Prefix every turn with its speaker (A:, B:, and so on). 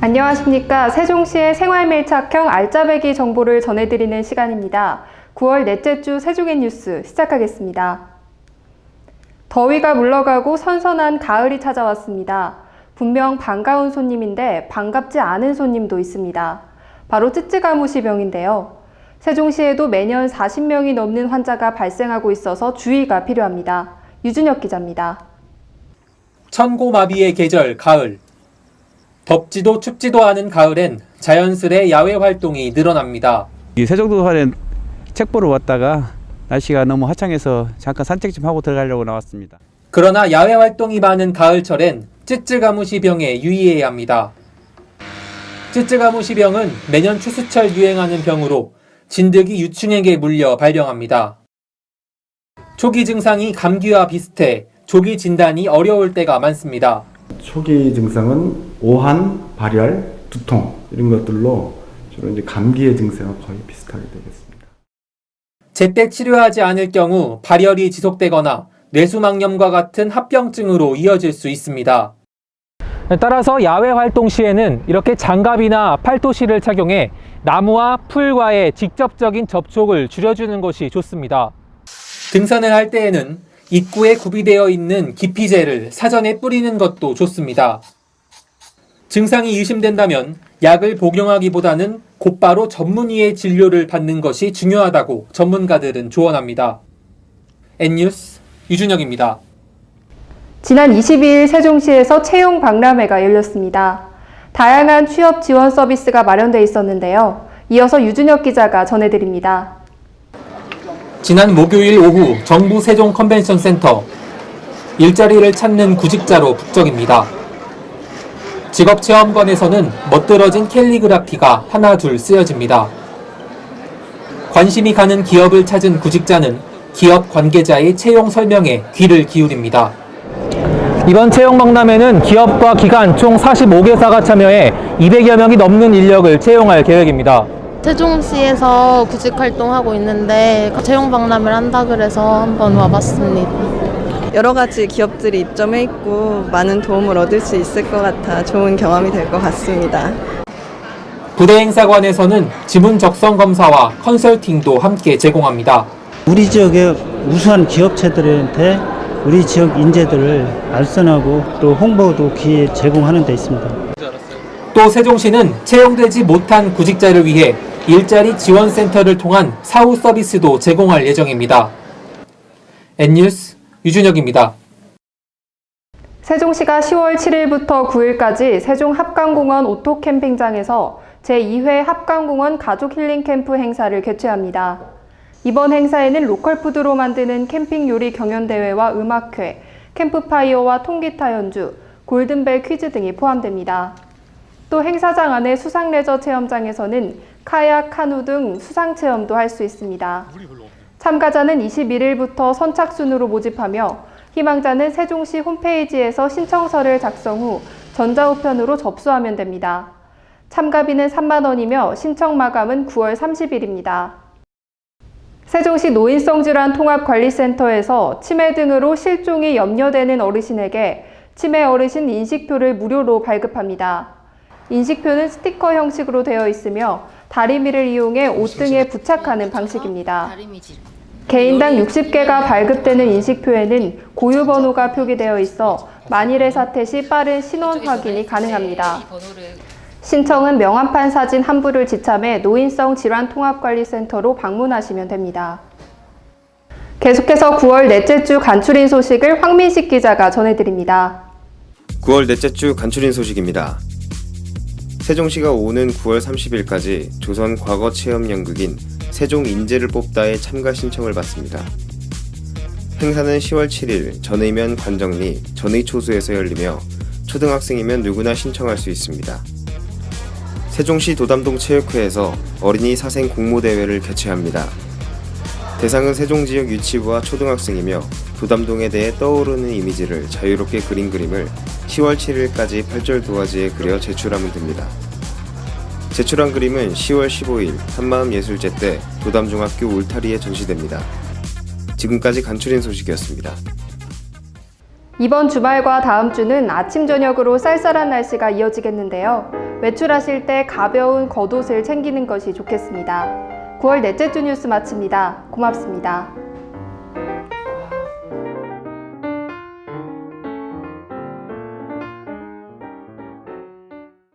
A: 안녕하십니까. 세종시의 생활밀착형 알짜배기 정보를 전해드리는 시간입니다. 9월 넷째 주 세종의 뉴스 시작하겠습니다. 더위가 물러가고 선선한 가을이 찾아왔습니다. 분명 반가운 손님인데 반갑지 않은 손님도 있습니다. 바로 쯔쯔가무시병인데요. 세종시에도 매년 40명이 넘는 환자가 발생하고 있어서 주의가 필요합니다. 유준혁 기자입니다.
B: 천고마비의 계절 가을. 덥지도 춥지도 않은 가을엔 자연스레 야외 활동이 늘어납니다.
C: 이 세종도산에 책 보러 왔다가 날씨가 너무 화창해서 잠깐 산책 좀 하고 들어가려고 나왔습니다.
B: 그러나 야외 활동이 많은 가을철엔 쯔쯔가무시병에 유의해야 합니다. 쯔쯔가무시병은 매년 추수철 유행하는 병으로 진드기 유충에게 물려 발병합니다. 초기 증상이 감기와 비슷해 조기 진단이 어려울 때가 많습니다.
D: 초기 증상은 오한, 발열, 두통 이런 것들로 주로 이제 감기의 증상과 거의 비슷하게 되겠습니다.
B: 제때 치료하지 않을 경우 발열이 지속되거나 뇌수막염과 같은 합병증으로 이어질 수 있습니다.
E: 따라서 야외 활동 시에는 이렇게 장갑이나 팔토시를 착용해 나무와 풀과의 직접적인 접촉을 줄여주는 것이 좋습니다.
B: 등산을 할 때에는 입구에 구비되어 있는 기피제를 사전에 뿌리는 것도 좋습니다. 증상이 의심된다면 약을 복용하기보다는 곧바로 전문의의 진료를 받는 것이 중요하다고 전문가들은 조언합니다. N뉴스 유준혁입니다.
A: 지난 22일 세종시에서 채용 박람회가 열렸습니다. 다양한 취업 지원 서비스가 마련돼 있었는데요. 이어서 유준혁 기자가 전해드립니다.
B: 지난 목요일 오후 정부 세종 컨벤션 센터. 일자리를 찾는 구직자로 북적입니다. 직업체험관에서는 멋들어진 캘리그라피가 하나 둘 쓰여집니다. 관심이 가는 기업을 찾은 구직자는 기업 관계자의 채용 설명에 귀를 기울입니다.
E: 이번 채용 박람회는 기업과 기관 총 45개사가 참여해 200여 명이 넘는 인력을 채용할 계획입니다.
F: 세종시에서 구직 활동하고 있는데 채용 박람회를 한다 그래서 한번 와봤습니다.
G: 여러 가지 기업들이 입점해 있고 많은 도움을 얻을 수 있을 것 같아 좋은 경험이 될 것 같습니다.
B: 부대행사관에서는 지문 적성 검사와 컨설팅도 함께 제공합니다.
H: 우리 지역의 우수한 기업체들한테 우리 지역 인재들을 알선하고 또 홍보도 기회 제공하는 데 있습니다.
B: 또 세종시는 채용되지 못한 구직자를 위해 일자리 지원센터를 통한 사후 서비스도 제공할 예정입니다. N뉴스 유준혁입니다.
A: 세종시가 10월 7일부터 9일까지 세종 합강공원 오토캠핑장에서 제2회 합강공원 가족 힐링 캠프 행사를 개최합니다. 이번 행사에는 로컬푸드로 만드는 캠핑 요리 경연대회와 음악회, 캠프파이어와 통기타 연주, 골든벨 퀴즈 등이 포함됩니다. 또 행사장 안의 수상레저 체험장에서는 카약, 카누 등 수상체험도 할 수 있습니다. 참가자는 21일부터 선착순으로 모집하며 희망자는 세종시 홈페이지에서 신청서를 작성 후 전자우편으로 접수하면 됩니다. 참가비는 3만 원이며 신청 마감은 9월 30일입니다. 세종시 노인성질환 통합관리센터에서 치매 등으로 실종이 염려되는 어르신에게 치매 어르신 인식표를 무료로 발급합니다. 인식표는 스티커 형식으로 되어 있으며 다리미를 이용해 옷 등에 부착하는 방식입니다. 개인당 60개가 발급되는 인식표에는 고유 번호가 표기되어 있어 만일의 사태 시 빠른 신원 확인이 가능합니다. 신청은 명함판 사진 한 부를 지참해 노인성 질환 통합관리센터로 방문하시면 됩니다. 계속해서 9월 넷째 주 간추린 소식을 황민식 기자가 전해드립니다.
I: 9월 넷째 주 간추린 소식입니다. 세종시가 오는 9월 30일까지 조선 과거 체험 연극인 세종 인재를 뽑다에 참가 신청을 받습니다. 행사는 10월 7일 전의면 관정리 전의초소에서 열리며 초등학생이면 누구나 신청할 수 있습니다. 세종시 도담동 체육회에서 어린이 사생 공모대회를 개최합니다. 대상은 세종지역 유치부와 초등학생이며 도담동에 대해 떠오르는 이미지를 자유롭게 그린 그림을 10월 7일까지 8절 도화지에 그려 제출하면 됩니다. 제출한 그림은 10월 15일 한마음예술제 때 도담중학교 울타리에 전시됩니다. 지금까지 간추린 소식이었습니다.
A: 이번 주말과 다음 주는 아침 저녁으로 쌀쌀한 날씨가 이어지겠는데요. 외출하실 때 가벼운 겉옷을 챙기는 것이 좋겠습니다. 9월 넷째 주 뉴스 마칩니다. 고맙습니다.